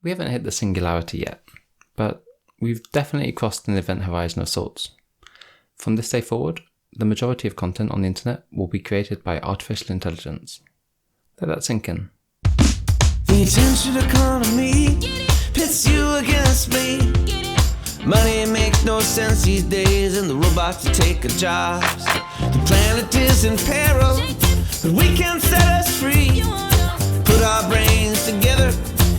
We haven't hit the singularity yet, but we've definitely crossed an event horizon of sorts. From this day forward, the majority of content on the internet will be created by artificial intelligence. Let that sink in. The attention economy pits you against me. Money makes no sense these days, and the robots are taking jobs. The planet is in peril, but we can set us free. Put our brains together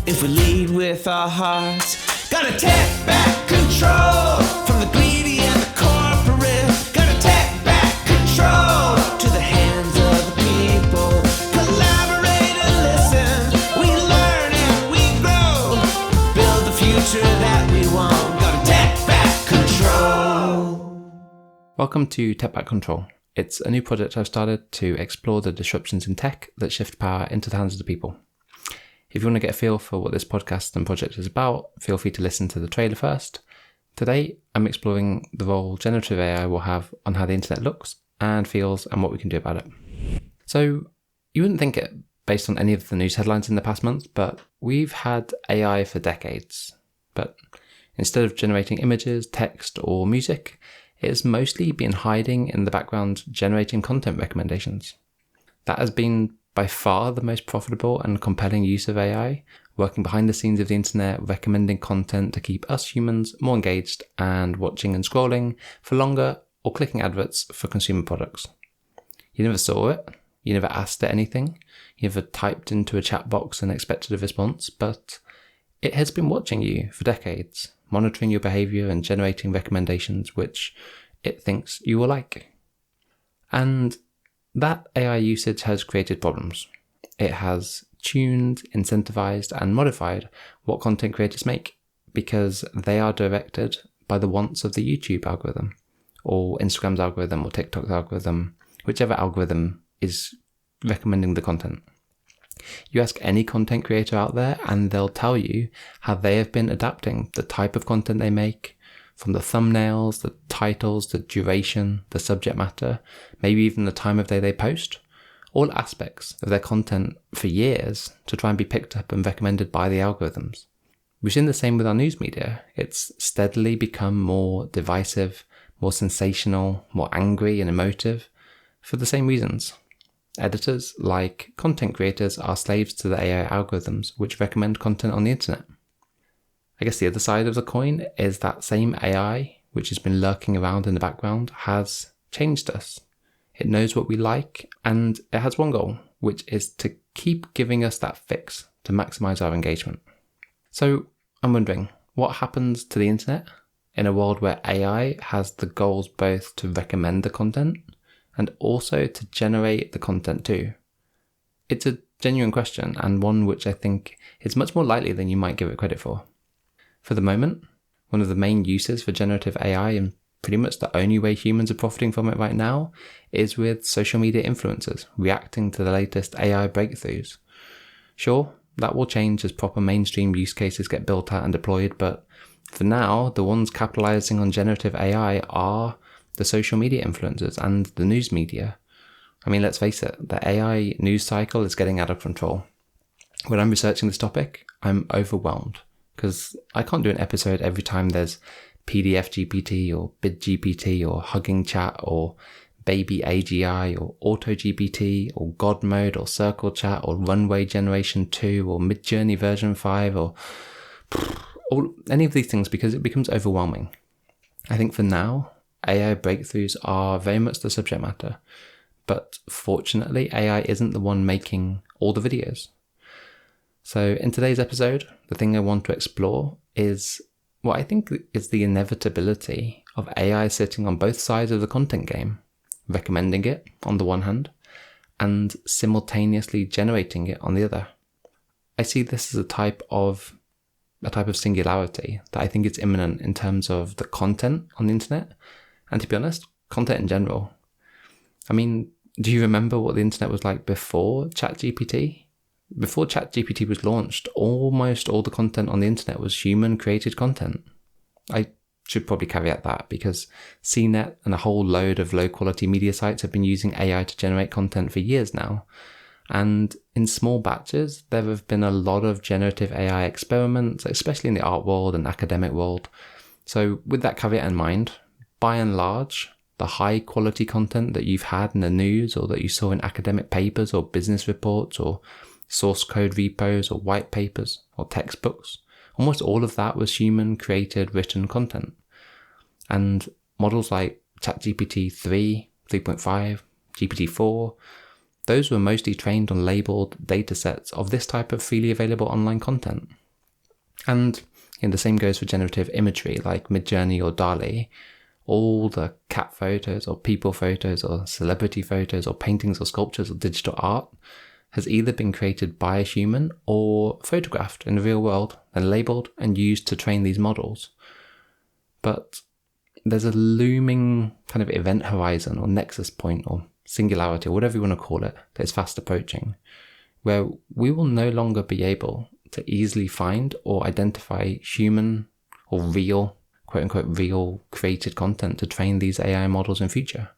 if we lead with our hearts. Gotta take back control from the greedy and the corporate. Gotta take back control to the hands of the people. Collaborate and listen. We learn and we grow. Build the future that we want. Gotta take back control. Welcome to Tech Back Control. It's a new project I've started to explore the disruptions in tech that shift power into the hands of the people. If you want to get a feel for what this podcast and project is about, feel free to listen to the trailer first. Today, I'm exploring the role generative AI will have on how the internet looks and feels and what we can do about it. So, you wouldn't think it based on any of the news headlines in the past month, but we've had AI for decades. But instead of generating images, text, or music, it has mostly been hiding in the background generating content recommendations. That has been by far the most profitable and compelling use of AI, working behind the scenes of the internet, recommending content to keep us humans more engaged and watching and scrolling for longer or clicking adverts for consumer products. You never saw it, you never asked it anything, you never typed into a chat box and expected a response, but it has been watching you for decades, monitoring your behavior and generating recommendations which it thinks you will like. And that AI usage has created problems. It has tuned, incentivized, and modified what content creators make because they are directed by the wants of the YouTube algorithm, or Instagram's algorithm, or TikTok's algorithm, whichever algorithm is recommending the content. You ask any content creator out there and they'll tell you how they have been adapting the type of content they make, from the thumbnails, the titles, the duration, the subject matter, maybe even the time of day they post, all aspects of their content for years to try and be picked up and recommended by the algorithms. We've seen the same with our news media. It's steadily become more divisive, more sensational, more angry and emotive for the same reasons. Editors, like content creators, are slaves to the AI algorithms which recommend content on the internet. I guess the other side of the coin is that same AI, which has been lurking around in the background, has changed us. It knows what we like, and it has one goal, which is to keep giving us that fix to maximize our engagement. So I'm wondering, what happens to the internet in a world where AI has the goals both to recommend the content and also to generate the content too? It's a genuine question, and one which I think is much more likely than you might give it credit for. For the moment, one of the main uses for generative AI, and pretty much the only way humans are profiting from it right now, is with social media influencers reacting to the latest AI breakthroughs. Sure, that will change as proper mainstream use cases get built out and deployed, but for now, the ones capitalizing on generative AI are the social media influencers and the news media. I mean, let's face it, the AI news cycle is getting out of control. When I'm researching this topic, I'm overwhelmed, because I can't do an episode every time there's PDF GPT or Bid GPT or Hugging Chat or Baby AGI or Auto GPT or God Mode or Circle Chat or Runway Generation 2 or Midjourney version 5 or any of these things, because it becomes overwhelming. I think for now, AI breakthroughs are very much the subject matter, but fortunately AI isn't the one making all the videos. So in today's episode, the thing I want to explore is what I think is the inevitability of AI sitting on both sides of the content game, recommending it on the one hand, and simultaneously generating it on the other. I see this as a type of singularity that I think is imminent in terms of the content on the internet, and to be honest, content in general. I mean, do you remember what the internet was like before ChatGPT? Before ChatGPT was launched, almost all the content on the internet was human-created content. I should probably caveat that because CNET and a whole load of low-quality media sites have been using AI to generate content for years now. And in small batches, there have been a lot of generative AI experiments, especially in the art world and academic world. So with that caveat in mind, by and large, the high quality content that you've had in the news or that you saw in academic papers or business reports or source code repos or white papers or textbooks, almost all of that was human created written content. And models like ChatGPT 3, 3.5, GPT-4, those were mostly trained on labeled datasets of this type of freely available online content. And the same goes for generative imagery like Midjourney or DALL-E. All the cat photos or people photos or celebrity photos or paintings or sculptures or digital art has either been created by a human or photographed in the real world and labeled and used to train these models. But there's a looming kind of event horizon or nexus point or singularity or whatever you want to call it that is fast approaching, where we will no longer be able to easily find or identify human or real, quote unquote, real created content to train these AI models in future.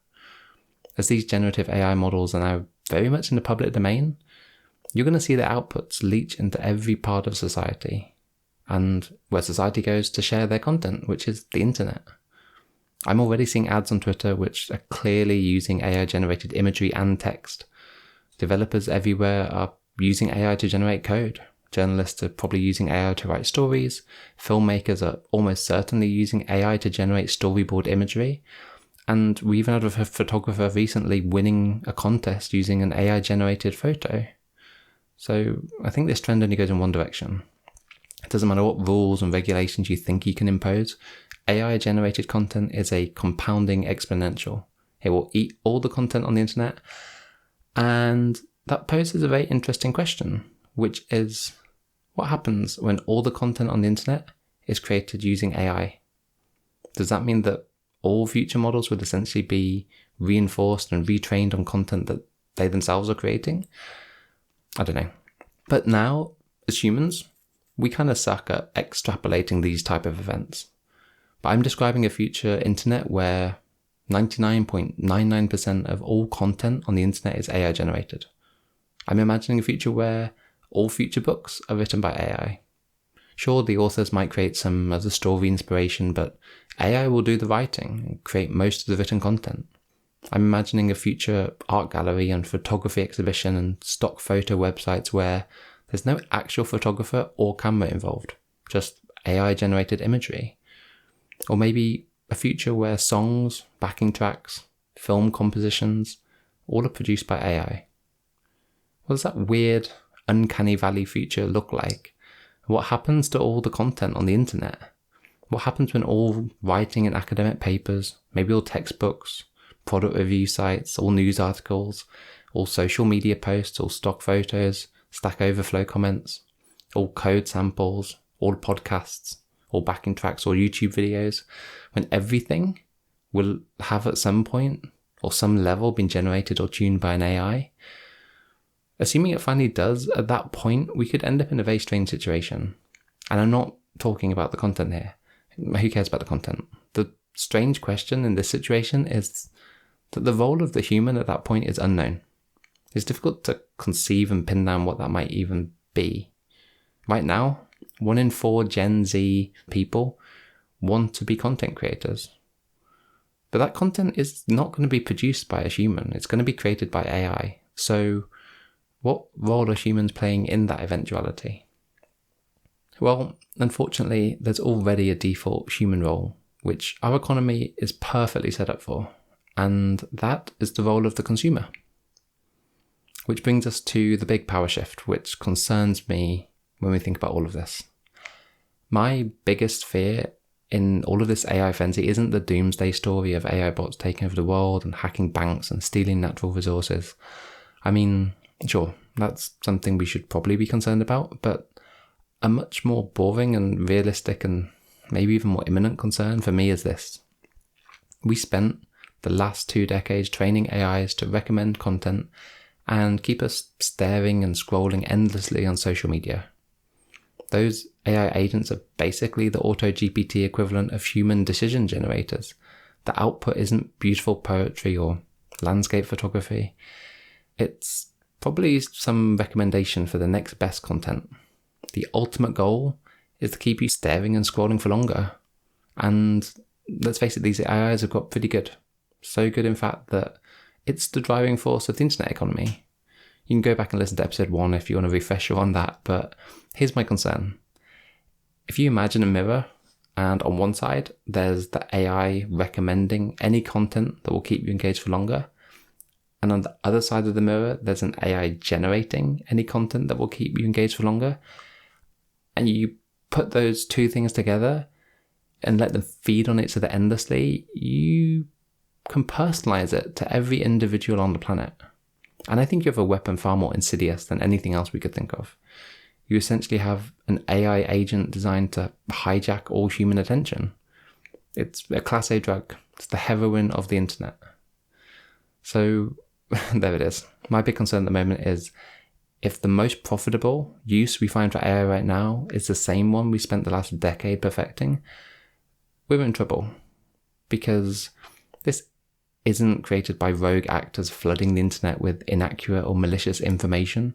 As these generative AI models are now very much in the public domain, you're going to see their outputs leach into every part of society and where society goes to share their content, which is the internet. I'm already seeing ads on Twitter which are clearly using AI-generated imagery and text. Developers everywhere are using AI to generate code. Journalists are probably using AI to write stories. Filmmakers are almost certainly using AI to generate storyboard imagery. And we even had a photographer recently winning a contest using an AI-generated photo. So I think this trend only goes in one direction. It doesn't matter what rules and regulations you think you can impose. AI-generated content is a compounding exponential. It will eat all the content on the internet. And that poses a very interesting question, which is, what happens when all the content on the internet is created using AI? Does that mean that all future models would essentially be reinforced and retrained on content that they themselves are creating? I don't know. But now, as humans, we kind of suck at extrapolating these type of events. But I'm describing a future internet where 99.99% of all content on the internet is AI generated. I'm imagining a future where all future books are written by AI. Sure, the authors might create some of the story inspiration, but AI will do the writing and create most of the written content. I'm imagining a future art gallery and photography exhibition and stock photo websites where there's no actual photographer or camera involved, just AI generated imagery. Or maybe a future where songs, backing tracks, film compositions, all are produced by AI. What does that weird, uncanny valley future look like? What happens to all the content on the internet? What happens when all writing in academic papers, maybe all textbooks, product review sites, all news articles, all social media posts, all stock photos, Stack Overflow comments, all code samples, all podcasts, all backing tracks or YouTube videos, when everything will have at some point or some level been generated or tuned by an AI? Assuming it finally does, at that point, we could end up in a very strange situation. And I'm not talking about the content here. Who cares about the content? The strange question in this situation is that the role of the human at that point is unknown. It's difficult to conceive and pin down what that might even be. Right now, 1 in 4 Gen Z people want to be content creators. But that content is not going to be produced by a human. It's going to be created by AI. So what role are humans playing in that eventuality? Well, unfortunately, there's already a default human role, which our economy is perfectly set up for. And that is the role of the consumer. Which brings us to the big power shift, which concerns me when we think about all of this. My biggest fear in all of this AI frenzy isn't the doomsday story of AI bots taking over the world and hacking banks and stealing natural resources. I mean, sure, that's something we should probably be concerned about, but a much more boring and realistic and maybe even more imminent concern for me is this. We spent the last 2 decades training AIs to recommend content and keep us staring and scrolling endlessly on social media. Those AI agents are basically the auto-GPT equivalent of human decision generators. The output isn't beautiful poetry or landscape photography. It's probably some recommendation for the next best content. The ultimate goal is to keep you staring and scrolling for longer. And let's face it, these AIs have got pretty good. So good, in fact, that it's the driving force of the internet economy. You can go back and listen to episode 1 if you want a refresher on that, but here's my concern. If you imagine a mirror, and on one side, there's the AI recommending any content that will keep you engaged for longer, and on the other side of the mirror, there's an AI generating any content that will keep you engaged for longer, and you put those two things together and let them feed on each other endlessly, you can personalize it to every individual on the planet. And I think you have a weapon far more insidious than anything else we could think of. You essentially have an AI agent designed to hijack all human attention. It's a class A drug. It's the heroin of the internet. So there it is. My big concern at the moment is if the most profitable use we find for AI right now is the same one we spent the last decade perfecting, we're in trouble. Because this isn't created by rogue actors flooding the internet with inaccurate or malicious information.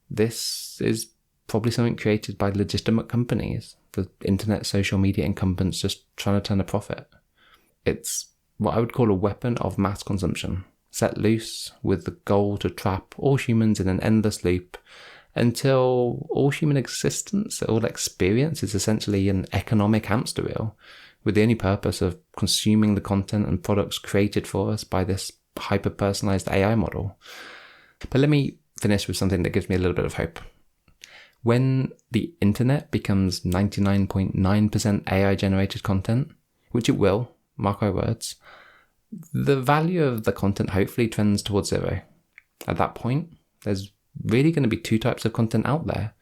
This is probably something created by legitimate companies, the internet social media incumbents just trying to turn a profit. It's what I would call a weapon of mass consumption, set loose with the goal to trap all humans in an endless loop until all human existence, all experience is essentially an economic hamster wheel, with the only purpose of consuming the content and products created for us by this hyper-personalized AI model. But let me finish with something that gives me a little bit of hope. When the internet becomes 99.9% AI-generated content, which it will, mark my words, the value of the content hopefully trends towards zero. At that point, there's really going to be two types of content out there: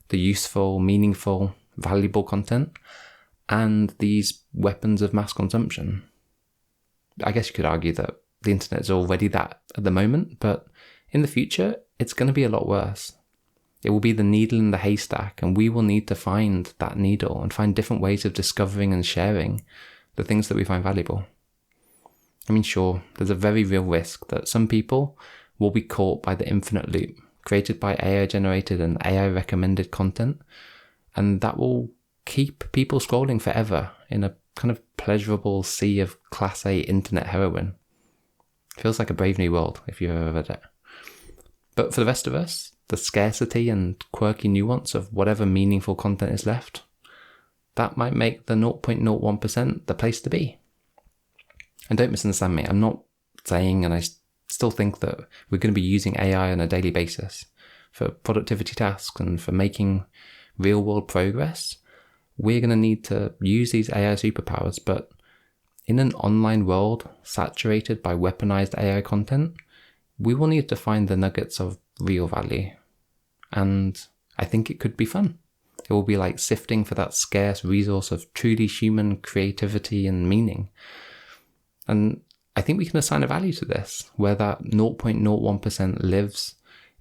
the useful, meaningful, valuable content, and these weapons of mass consumption. I guess you could argue that the internet is already that at the moment, but in the future, it's going to be a lot worse. It will be the needle in the haystack, and we will need to find that needle and find different ways of discovering and sharing the things that we find valuable. I mean, sure, there's a very real risk that some people will be caught by the infinite loop created by AI-generated and AI-recommended content, and that will keep people scrolling forever in a kind of pleasurable sea of Class A internet heroin. Feels like a Brave New World, if you've ever read it. But for the rest of us, the scarcity and quirky nuance of whatever meaningful content is left, that might make the 0.01% the place to be. And don't misunderstand me, I'm not saying, and I still think that we're going to be using AI on a daily basis for productivity tasks and for making real world progress. We're going to need to use these AI superpowers, but in an online world saturated by weaponized AI content, we will need to find the nuggets of real value. And I think it could be fun. It will be like sifting for that scarce resource of truly human creativity and meaning. And I think we can assign a value to this. Where that 0.01% lives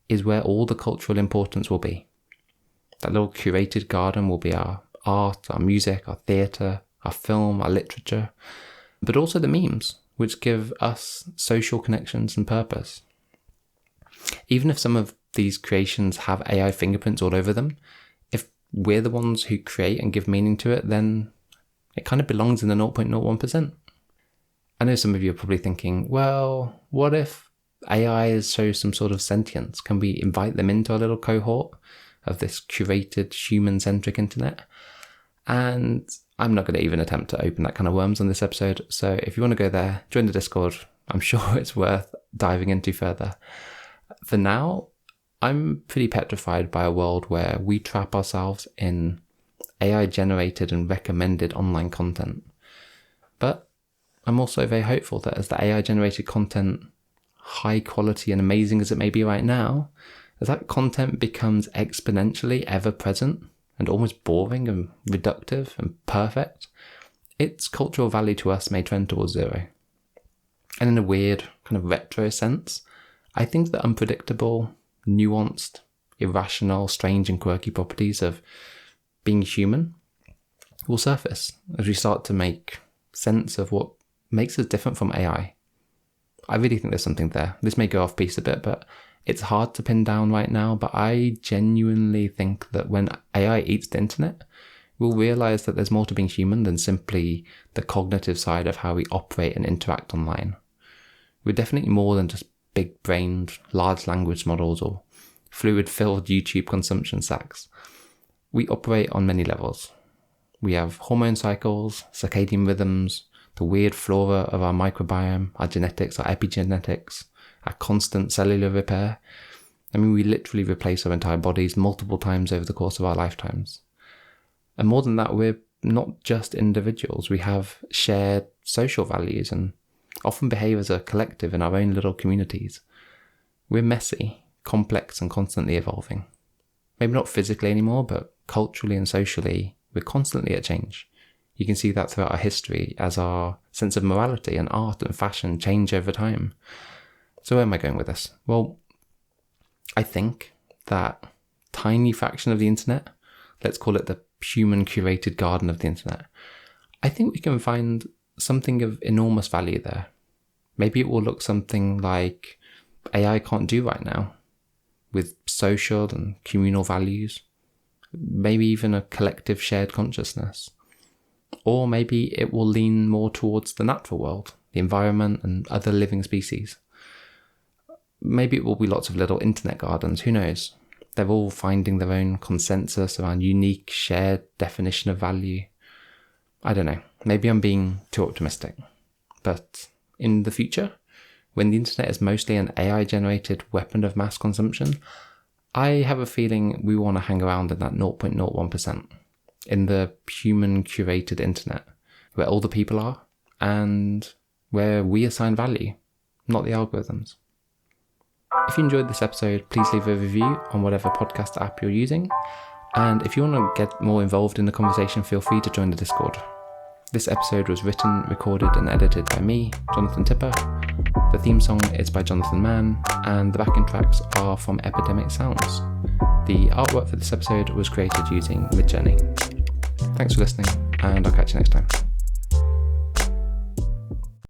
is where all the cultural importance will be. That little curated garden will be our art, our music, our theatre, our film, our literature, but also the memes, which give us social connections and purpose. Even if some of these creations have AI fingerprints all over them, if we're the ones who create and give meaning to it, then it kind of belongs in the 0.01%. I know some of you are probably thinking, well, what if AI shows some sort of sentience? Can we invite them into a little cohort of this curated human-centric internet? And I'm not going to even attempt to open that kind of worms on this episode. So if you want to go there, join the Discord. I'm sure it's worth diving into further. For now, I'm pretty petrified by a world where we trap ourselves in AI-generated and recommended online content. But I'm also very hopeful that as the AI-generated content, high quality and amazing as it may be right now, as that content becomes exponentially ever-present and almost boring and reductive and perfect, its cultural value to us may trend towards zero. And in a weird, kind of retro sense, I think the unpredictable, nuanced, irrational, strange and quirky properties of being human will surface as we start to make sense of what makes us different from AI. I really think there's something there. This may go off piece a bit, but It's hard to pin down right now, but I genuinely think that when AI eats the internet, we'll realize that there's more to being human than simply the cognitive side of how we operate and interact online. We're definitely more than just big-brained large language models or fluid-filled YouTube consumption stacks. We operate on many levels. We have hormone cycles, circadian rhythms, the weird flora of our microbiome, our genetics, our epigenetics, our constant cellular repair. I mean, we literally replace our entire bodies multiple times over the course of our lifetimes. And more than that, we're not just individuals. We have shared social values and often behave as a collective in our own little communities. We're messy, complex, and constantly evolving. Maybe not physically anymore, but culturally and socially, we're constantly at change. You can see that throughout our history as our sense of morality and art and fashion change over time. So where am I going with this? Well, I think that tiny fraction of the internet, let's call it the human curated garden of the internet, I think we can find something of enormous value there. Maybe it will look something like AI can't do right now, with social and communal values, maybe even a collective shared consciousness. Or maybe it will lean more towards the natural world, the environment and other living species. Maybe it will be lots of little internet gardens, who knows? They're all finding their own consensus around unique shared definition of value. I don't know, maybe I'm being too optimistic. But in the future, when the internet is mostly an AI-generated weapon of mass consumption, I have a feeling we want to hang around in that 0.01%, in the human-curated internet, where all the people are, and where we assign value, not the algorithms. If you enjoyed this episode, please leave a review on whatever podcast app you're using. And if you want to get more involved in the conversation, feel free to join the Discord. This episode was written, recorded, and edited by me, Jonathan Tipper. The theme song is by Jonathan Mann, and the backing tracks are from Epidemic Sounds. The artwork for this episode was created using Midjourney. Thanks for listening, and I'll catch you next time.